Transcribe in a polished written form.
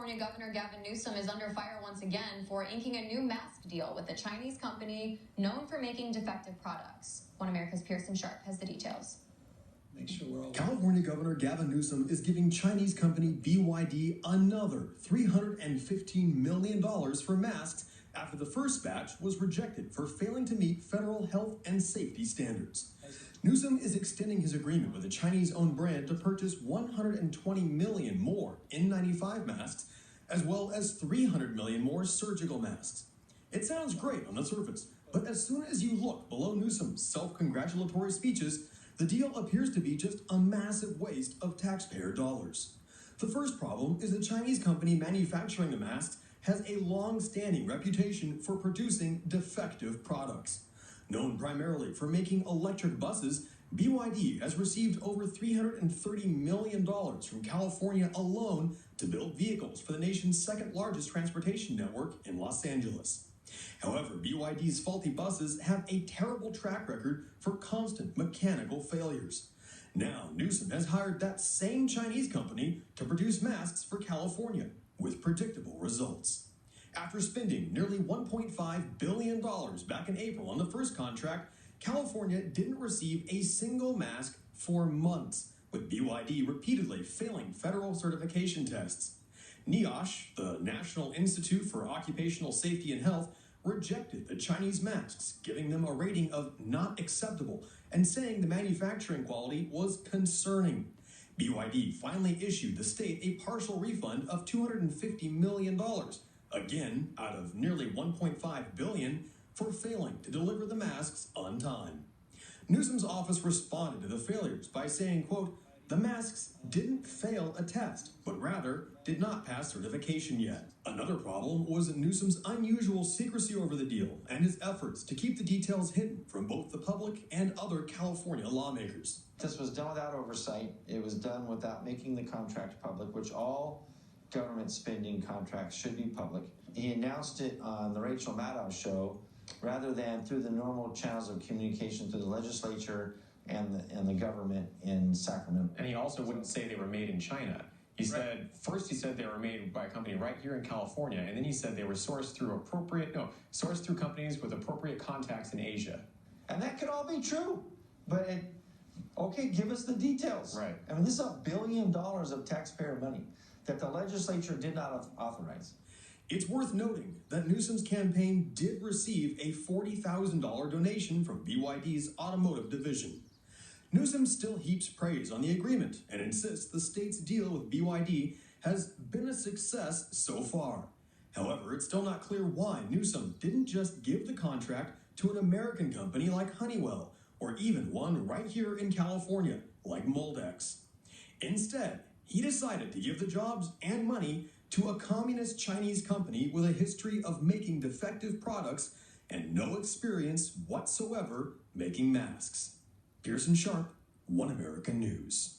California Governor Gavin Newsom is under fire once again for inking a new mask deal with a Chinese company known for making defective products. One America's Pearson Sharp has the details. California Governor Gavin Newsom is giving Chinese company BYD another $315 million for masks after the first batch was rejected for failing to meet federal health and safety standards. Newsom is extending his agreement with a Chinese-owned brand to purchase 120 million more N95 masks, as well as 300 million more surgical masks. It sounds great on the surface, but as soon as you look below Newsom's self-congratulatory speeches, the deal appears to be just a massive waste of taxpayer dollars. The first problem is the Chinese company manufacturing the masks has a long-standing reputation for producing defective products. Known primarily for making electric buses, BYD has received over $330 million from California alone to build vehicles for the nation's second-largest transportation network in Los Angeles. However, BYD's faulty buses have a terrible track record for constant mechanical failures. Now, Newsom has hired that same Chinese company to produce masks for California, with predictable results. After spending nearly $1.5 billion back in April on the first contract, California didn't receive a single mask for months, with BYD repeatedly failing federal certification tests. NIOSH, the National Institute for Occupational Safety and Health, rejected the Chinese masks, giving them a rating of not acceptable and saying the manufacturing quality was concerning. BYD finally issued the state a partial refund of $250 million, again out of nearly $1.5 billion, for failing to deliver the masks on time. Newsom's office responded to the failures by saying, quote, "The masks didn't fail a test, but rather did not pass certification yet." Another problem was Newsom's unusual secrecy over the deal and his efforts to keep the details hidden from both the public and other California lawmakers. This was done without oversight. It was done without making the contract public, which all government spending contracts should be public. He announced it on the Rachel Maddow show rather than through the normal channels of communication through the legislature and the government in Sacramento. And he also wouldn't say they were made in China. He said, first he said they were made by a company right here in California, and then he said they were sourced through companies with appropriate contacts in Asia. And that could all be true, but okay, give us the details. Right. I mean, this is $1 billion of taxpayer money that the legislature did not authorize. It's worth noting that Newsom's campaign did receive a $40,000 donation from BYD's automotive division. Newsom still heaps praise on the agreement and insists the state's deal with BYD has been a success so far. However, it's still not clear why Newsom didn't just give the contract to an American company like Honeywell, or even one right here in California, like Moldex. Instead, he decided to give the jobs and money to a communist Chinese company with a history of making defective products and no experience whatsoever making masks. Pearson Sharp, One American News.